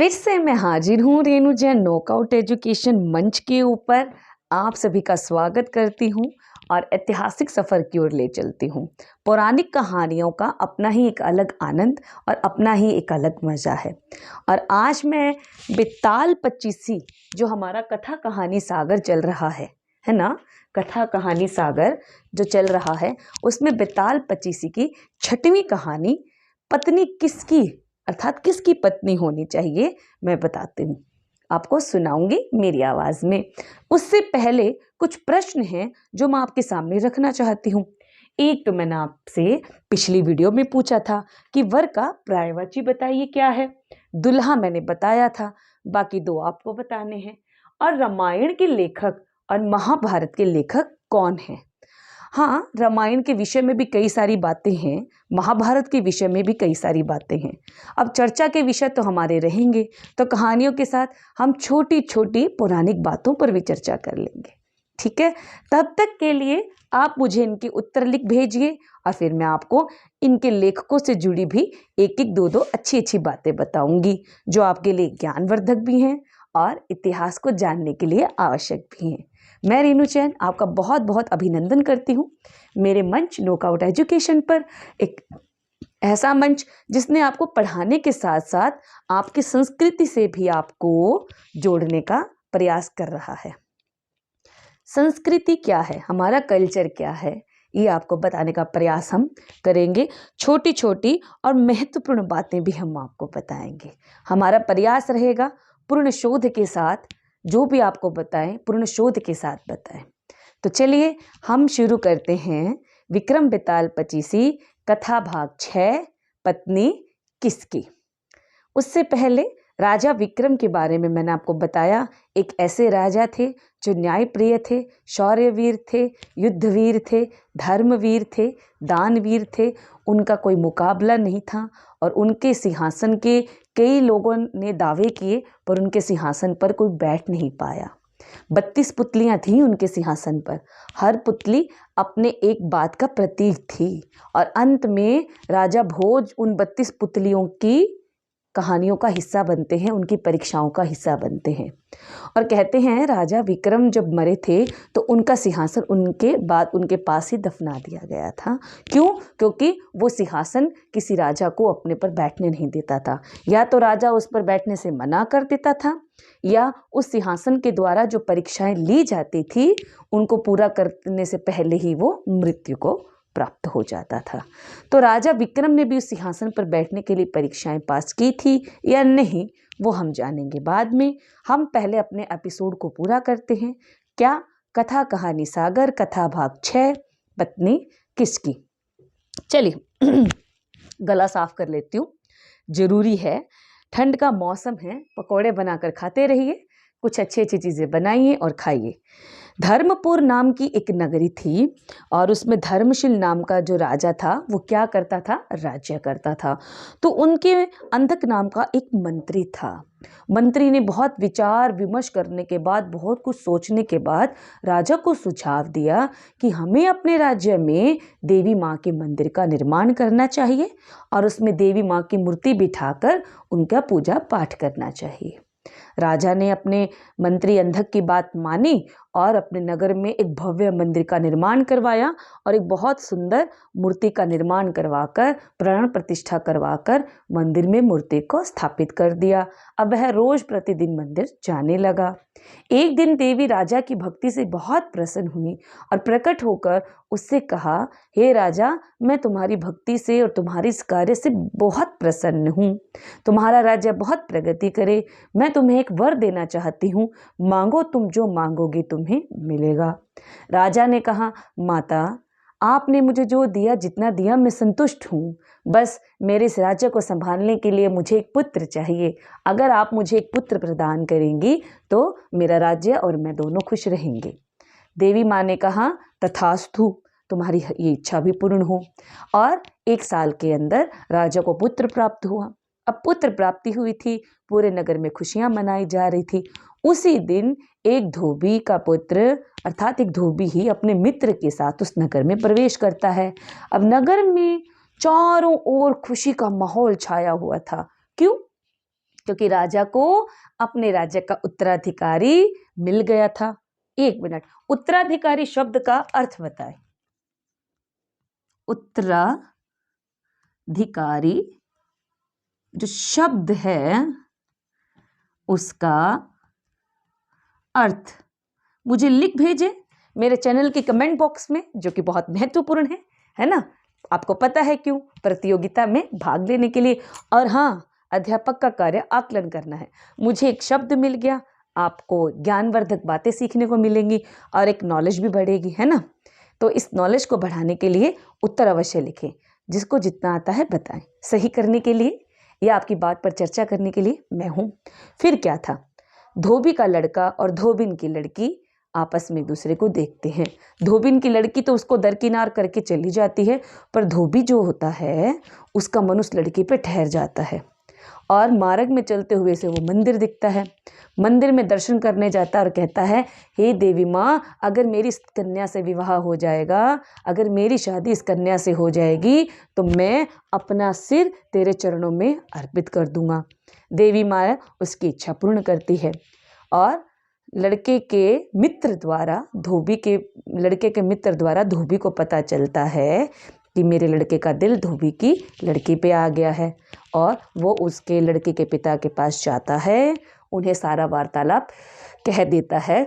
फिर से मैं हाजिर हूँ रेणु जैन नॉकआउट एजुकेशन मंच के ऊपर। आप सभी का स्वागत करती हूँ और ऐतिहासिक सफ़र की ओर ले चलती हूँ। पौराणिक कहानियों का अपना ही एक अलग आनंद और अपना ही एक अलग मज़ा है। और आज मैं बेताल पचीसी जो हमारा कथा कहानी सागर चल रहा है ना, कथा कहानी सागर जो चल रहा है उसमें बेताल पचीसी की 6वीं कहानी पत्नी किसकी अर्थात किसकी पत्नी होनी चाहिए मैं बताती हूँ, आपको सुनाऊंगी मेरी आवाज़ में। उससे पहले कुछ प्रश्न हैं जो मैं आपके सामने रखना चाहती हूँ। एक तो मैंने आपसे पिछली वीडियो में पूछा था कि वर का पर्यायवाची बताइए क्या है। दुल्हा मैंने बताया था, बाकी दो आपको बताने हैं। और रामायण के लेखक और महाभारत के लेखक कौन हैं? हाँ, रामायण के विषय में भी कई सारी बातें हैं, महाभारत के विषय में भी कई सारी बातें हैं। अब चर्चा के विषय तो हमारे रहेंगे, तो कहानियों के साथ हम छोटी छोटी पौराणिक बातों पर भी चर्चा कर लेंगे, ठीक है। तब तक के लिए आप मुझे इनके उत्तर लिख भेजिए और फिर मैं आपको इनके लेखकों से जुड़ी भी एक एक दो अच्छी अच्छी बातें बताऊंगी जो आपके लिए ज्ञानवर्धक भी हैं और इतिहास को जानने के लिए आवश्यक भी हैं। मैं रेणु जैन आपका बहुत बहुत अभिनंदन करती हूँ मेरे मंच नॉकआउट एजुकेशन पर, एक ऐसा मंच जिसने आपको पढ़ाने के साथ साथ आपकी संस्कृति से भी आपको जोड़ने का प्रयास कर रहा है। संस्कृति क्या है, हमारा कल्चर क्या है, ये आपको बताने का प्रयास हम करेंगे। छोटी छोटी और महत्वपूर्ण बातें भी हम आपको बताएंगे। हमारा प्रयास रहेगा पूर्ण शोध के साथ, जो भी आपको बताएं पूर्ण शोध के साथ बताएं। तो चलिए हम शुरू करते हैं। विक्रम बेताल पचीसी कथा भाग 6, पत्नी किसकी। उससे पहले राजा विक्रम के बारे में मैंने आपको बताया। एक ऐसे राजा थे जो न्यायप्रिय थे, शौर्यवीर थे, युद्धवीर थे, धर्मवीर थे, दानवीर थे। उनका कोई मुकाबला नहीं था और उनके सिंहासन के कई लोगों ने दावे किए पर उनके सिंहासन पर कोई बैठ नहीं पाया। 32 पुतलियां थीं उनके सिंहासन पर, हर पुतली अपने एक बात का प्रतीक थी और अंत में राजा भोज उन 32 पुतलियों की कहानियों का हिस्सा बनते हैं, उनकी परीक्षाओं का हिस्सा बनते हैं। और कहते हैं राजा विक्रम जब मरे थे तो उनका सिंहासन उनके बाद उनके पास ही दफना दिया गया था। क्यों? क्योंकि वो सिंहासन किसी राजा को अपने पर बैठने नहीं देता था। या तो राजा उस पर बैठने से मना कर देता था या उस सिंहासन के द्वारा जो परीक्षाएं ली जाती थी उनको पूरा करने से पहले ही वो मृत्यु को प्राप्त हो जाता था। तो राजा विक्रम ने भी उस सिंहासन पर बैठने के लिए परीक्षाएं पास की थी या नहीं, वो हम जानेंगे बाद में। हम पहले अपने एपिसोड को पूरा करते हैं। क्या? कथा कहानी सागर कथा भाग 6, पत्नी किसकी। चलिए गला साफ कर लेती हूँ, जरूरी है। ठंड का मौसम है, पकौड़े बनाकर खाते रहिए, कुछ अच्छी अच्छी चीज़ें बनाइए और खाइए। धर्मपुर नाम की एक नगरी थी और उसमें धर्मशील नाम का जो राजा था वो क्या करता था? राज्य करता था। तो उनके अंधक नाम का एक मंत्री था। मंत्री ने बहुत विचार विमर्श करने के बाद, बहुत कुछ सोचने के बाद राजा को सुझाव दिया कि हमें अपने राज्य में देवी माँ के मंदिर का निर्माण करना चाहिए और उसमें देवी माँ की मूर्ति बिठाकर उनका पूजा पाठ करना चाहिए। राजा ने अपने मंत्री अंधक की बात मानी और अपने नगर में एक भव्य मंदिर का निर्माण करवाया और एक बहुत सुंदर मूर्ति का निर्माण करवाकर, प्राण प्रतिष्ठा करवाकर मंदिर में मूर्ति को स्थापित कर दिया। अब वह रोज प्रतिदिन मंदिर जाने लगा। एक दिन देवी राजा की भक्ति से बहुत प्रसन्न हुई और प्रकट होकर उससे कहा, हे राजा, मैं तुम्हारी भक्ति से और तुम्हारी इस कार्य से बहुत प्रसन्न हूँ। तुम्हारा राज्य बहुत प्रगति करे। मैं तुम्हें एक वर देना चाहती हूँ, मांगो, तुम जो मांगोगे तुम्हें मिलेगा। राजा ने कहा, माता, आपने मुझे जो दिया, जितना दिया, मैं संतुष्ट हूँ। बस मेरे इस राज्य को संभालने के लिए मुझे एक पुत्र चाहिए। अगर आप मुझे एक पुत्र प्रदान करेंगी तो मेरा राज्य और मैं दोनों खुश रहेंगे। देवी माँ ने कहा, तथास्तु, तुम्हारी ये इच्छा भी पूर्ण हो। और 1 साल के अंदर राजा को पुत्र प्राप्त हुआ। अब पुत्र प्राप्ति हुई थी, पूरे नगर में खुशियां मनाई जा रही थी। उसी दिन एक धोबी का पुत्र अर्थात एक धोबी ही अपने मित्र के साथ उस नगर में प्रवेश करता है। अब नगर में चारों ओर खुशी का माहौल छाया हुआ था। क्यों? क्योंकि राजा को अपने राज्य का उत्तराधिकारी मिल गया था। 1 मिनट, उत्तराधिकारी शब्द का अर्थ बताएं। उत्तराधिकारी जो शब्द है उसका अर्थ मुझे लिख भेजें मेरे चैनल के कमेंट बॉक्स में, जो कि बहुत महत्वपूर्ण है ना। आपको पता है क्यों? प्रतियोगिता में भाग लेने के लिए। और हाँ, अध्यापक का कार्य आकलन करना है। मुझे एक शब्द मिल गया, आपको ज्ञानवर्धक बातें सीखने को मिलेंगी और एक नॉलेज भी बढ़ेगी, है ना। तो इस नॉलेज को बढ़ाने के लिए उत्तर अवश्य लिखें, जिसको जितना आता है बताएं। सही करने के लिए या आपकी बात पर चर्चा करने के लिए मैं हूँ। फिर क्या था? धोबी का लड़का और धोबिन की लड़की आपस में एक दूसरे को देखते हैं। धोबिन की लड़की तो उसको दरकिनार करके चली जाती है, पर धोबी जो होता है उसका मन उस लड़की पे ठहर जाता है और मार्ग में चलते हुए से वो मंदिर दिखता है। मंदिर में दर्शन करने जाता है और कहता है, हे देवी माँ, अगर मेरी इस कन्या से विवाह हो जाएगा, अगर मेरी शादी इस कन्या से हो जाएगी तो मैं अपना सिर तेरे चरणों में अर्पित कर दूंगा। देवी माँ उसकी इच्छा पूर्ण करती है और लड़के के मित्र द्वारा धोबी को पता चलता है कि मेरे लड़के का दिल धोबी की लड़की पे आ गया है और वो उसके लड़के के पिता के पास जाता है, उन्हें सारा वार्तालाप कह देता है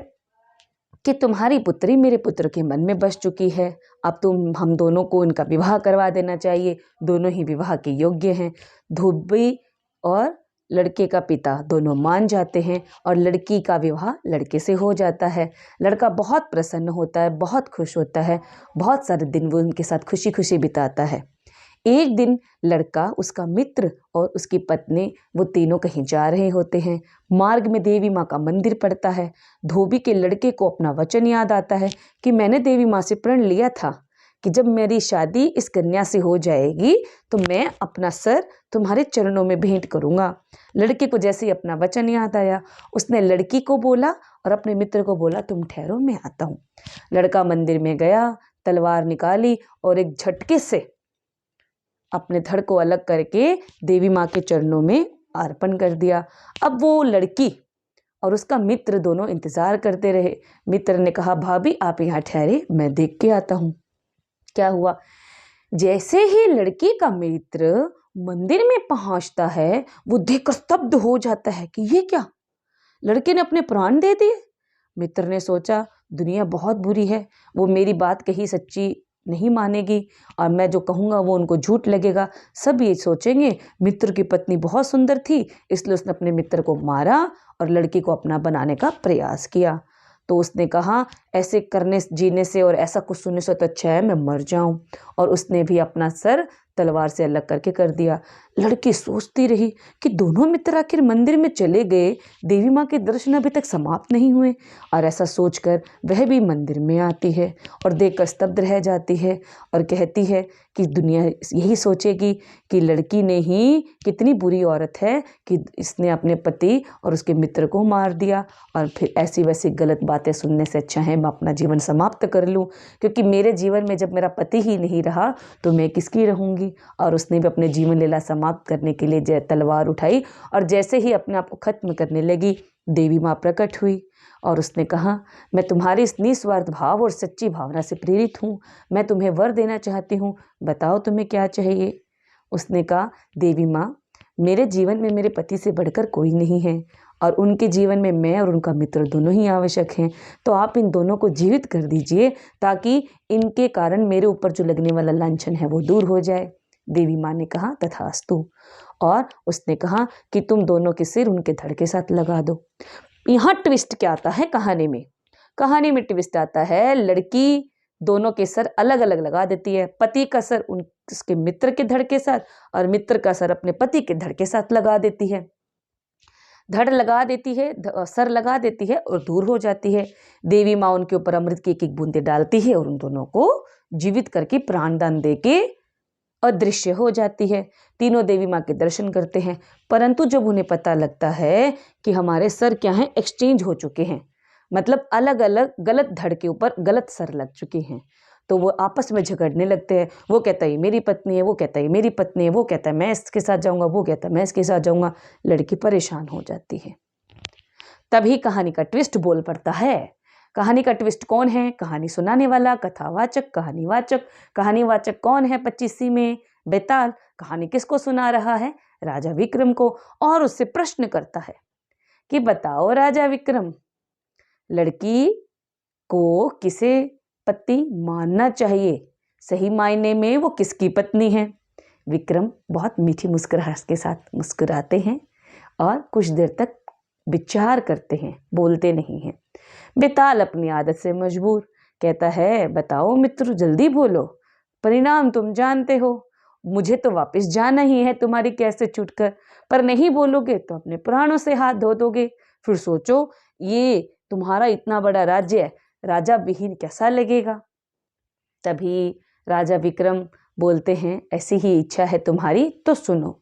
कि तुम्हारी पुत्री मेरे पुत्र के मन में बस चुकी है, अब हम दोनों को इनका विवाह करवा देना चाहिए, दोनों ही विवाह के योग्य हैं। धोबी और लड़के का पिता दोनों मान जाते हैं और लड़की का विवाह लड़के से हो जाता है। लड़का बहुत प्रसन्न होता है, बहुत खुश होता है, बहुत सारे दिन वो उनके साथ खुशी खुशी बिताता है। एक दिन लड़का, उसका मित्र और उसकी पत्नी, वो तीनों कहीं जा रहे होते हैं। मार्ग में देवी माँ का मंदिर पड़ता है। धोबी के लड़के को अपना वचन याद आता है कि मैंने देवी माँ से प्रण लिया था कि जब मेरी शादी इस कन्या से हो जाएगी तो मैं अपना सर तुम्हारे चरणों में भेंट करूँगा। लड़के को जैसे ही अपना वचन याद आया, उसने लड़की को बोला और अपने मित्र को बोला, तुम ठहरो, मैं आता हूँ। लड़का मंदिर में गया, तलवार निकाली और एक झटके से अपने धड़ को अलग करके देवी माँ के चरणों में अर्पण कर दिया। अब वो लड़की और उसका मित्र दोनों इंतजार करते रहे। मित्र ने कहा, भाभी आप यहाँ ठहरे, मैं देख के आता हूँ। क्या हुआ? जैसे ही लड़की का मित्र मंदिर में पहुंचता है, वो देखकर स्तब्ध हो जाता है कि ये क्या, लड़के ने अपने प्राण दे दिए। मित्र ने सोचा, दुनिया बहुत बुरी है, वो मेरी बात कही सच्ची नहीं मानेगी और मैं जो कहूँगा वो उनको झूठ लगेगा। सब ये सोचेंगे मित्र की पत्नी बहुत सुंदर थी, इसलिए उसने अपने मित्र को मारा और लड़की को अपना बनाने का प्रयास किया। तो उसने कहा, ऐसे करने जीने से और ऐसा कुछ सुनने से तो अच्छा है मैं मर जाऊं। और उसने भी अपना सर तलवार से अलग करके कर दिया। लड़की सोचती रही कि दोनों मित्र आखिर मंदिर में चले गए, देवी माँ के दर्शन अभी तक समाप्त नहीं हुए। और ऐसा सोचकर वह भी मंदिर में आती है और देखकर स्तब्ध रह जाती है और कहती है कि दुनिया यही सोचेगी कि लड़की ने ही कितनी बुरी औरत है कि इसने अपने पति और उसके मित्र को मार दिया। और फिर ऐसी वैसी गलत बातें सुनने से अच्छा है मैं अपना जीवन समाप्त कर लूँ, क्योंकि मेरे जीवन में जब मेरा पति ही नहीं रहा तो मैं किसकी रहूँगी। और उसने भी अपने जीवन लीला समाप्त करने के लिए तलवार उठाई और जैसे ही अपने आप को खत्म करने लगी, देवी माँ प्रकट हुई और उसने कहा, मैं तुम्हारी इस निस्वार्थ भाव और सच्ची भावना से प्रेरित हूँ, मैं तुम्हें वर देना चाहती हूँ, बताओ तुम्हें क्या चाहिए। उसने कहा, देवी माँ, मेरे जीवन में मेरे पति से बढ़कर कोई नहीं है और उनके जीवन में मैं और उनका मित्र दोनों ही आवश्यक हैं, तो आप इन दोनों को जीवित कर दीजिए ताकि इनके कारण मेरे ऊपर जो लगने वाला लांछन है वो दूर हो जाए। देवी माँ ने कहा, तथास्तु। और उसने कहा कि तुम दोनों के सिर उनके धड़ के साथ लगा दो। यहाँ ट्विस्ट क्या आता है कहानी में? कहानी में ट्विस्ट आता है, लड़की दोनों के सर अलग अलग लगा देती है। पति का सर उसके मित्र के धड़ के साथ और मित्र का सर अपने पति के धड़ के साथ लगा देती है। धड़ लगा देती है, सर लगा देती है और दूर हो जाती है। देवी माँ उनके ऊपर अमृत की एक एक बूंदे डालती है और उन दोनों को जीवित करके प्राणदान देके अदृश्य हो जाती है। तीनों देवी माँ के दर्शन करते हैं, परंतु जब उन्हें पता लगता है कि हमारे सर क्या हैं, एक्सचेंज हो चुके हैं, मतलब अलग अलग गलत धड़ के ऊपर गलत सर लग चुके हैं, तो वो आपस में झगड़ने लगते हैं। वो कहता है ये मेरी पत्नी है, वो कहता है ये मेरी पत्नी है, वो कहता है मैं इसके साथ जाऊँगा, वो कहता है मैं इसके साथ जाऊँगा। लड़की परेशान हो जाती है। तभी कहानी का ट्विस्ट बोल पड़ता है। कहानी का ट्विस्ट कौन है? कहानी सुनाने वाला, कथावाचक, कहानीवाचक। कहानीवाचक कौन है 25वीं में? बेताल। कहानी किसको सुना रहा है? राजा विक्रम को। और उससे प्रश्न करता है कि बताओ राजा विक्रम, लड़की को किसे पति मानना चाहिए? सही मायने में वो किसकी पत्नी है? विक्रम बहुत मीठी मुस्कुराहट के साथ मुस्कुराते हैं और कुछ देर तक विचार करते हैं, बोलते नहीं हैं। बेताल अपनी आदत से मजबूर कहता है, बताओ मित्र, जल्दी बोलो, परिणाम तुम जानते हो। मुझे तो वापस जाना ही है तुम्हारी कैसे छूटकर, पर नहीं बोलोगे तो अपने प्राणों से हाथ धो दोगे। फिर सोचो, ये तुम्हारा इतना बड़ा राज्य है, राजा विहीन कैसा लगेगा। तभी राजा विक्रम बोलते हैं, ऐसी ही इच्छा है तुम्हारी तो सुनो।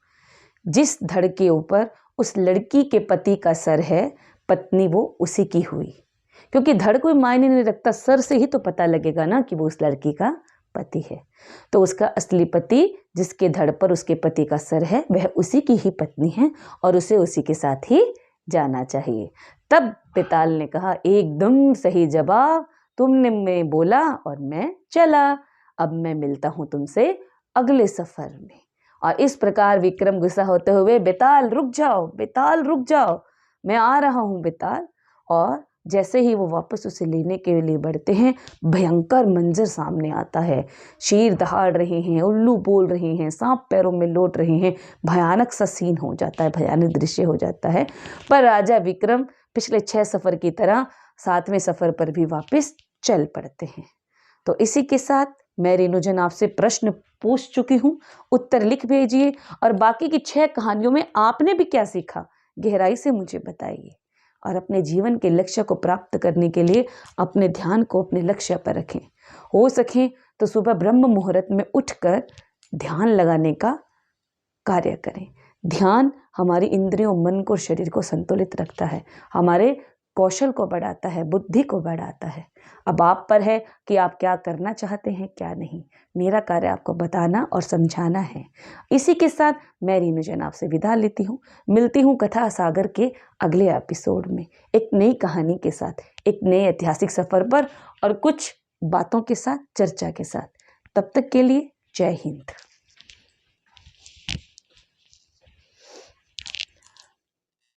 जिस धड़ के ऊपर उस लड़की के पति का सर है, पत्नी वो उसी की हुई। क्योंकि धड़ कोई मायने नहीं रखता, सर से ही तो पता लगेगा ना कि वो उस लड़की का पति है। तो उसका असली पति जिसके धड़ पर उसके पति का सर है, वह उसी की ही पत्नी है और उसे उसी के साथ ही जाना चाहिए। तब बेताल ने कहा, एकदम सही जवाब तुमने, मैं बोला और मैं चला। अब मैं मिलता हूं तुमसे अगले सफर में। और इस प्रकार विक्रम गुस्सा होते हुए, बेताल रुक जाओ, बेताल रुक जाओ, मैं आ रहा हूं बेताल। और जैसे ही वो वापस उसे लेने के लिए बढ़ते हैं, भयंकर मंजर सामने आता है। शेर दहाड़ रहे हैं, उल्लू बोल रहे हैं, सांप पैरों में लौट रहे हैं। भयानक सा सीन हो जाता है, भयानक दृश्य हो जाता है। पर राजा विक्रम पिछले 6 सफ़र की तरह 7वें सफ़र पर भी वापस चल पड़ते हैं। तो इसी के साथ मैं रेणुजन आपसे प्रश्न पूछ चुकी हूँ, उत्तर लिख भेजिए। और बाकी की 6 कहानियों में आपने भी क्या सीखा, गहराई से मुझे बताइए। और अपने जीवन के लक्ष्य को प्राप्त करने के लिए अपने ध्यान को अपने लक्ष्य पर रखें। हो सके तो सुबह ब्रह्म मुहूर्त में उठकर ध्यान लगाने का कार्य करें। ध्यान हमारी इंद्रियों, मन को, शरीर को संतुलित रखता है, हमारे कौशल को बढ़ाता है, बुद्धि को बढ़ाता है। अब आप पर है कि आप क्या करना चाहते हैं, क्या नहीं। मेरा कार्य आपको बताना और समझाना है। इसी के साथ मैं रेणुजन आपसे विदा लेती हूँ। मिलती हूँ कथा सागर के अगले एपिसोड में एक नई कहानी के साथ, एक नए ऐतिहासिक सफ़र पर और कुछ बातों के साथ, चर्चा के साथ। तब तक के लिए जय हिंद।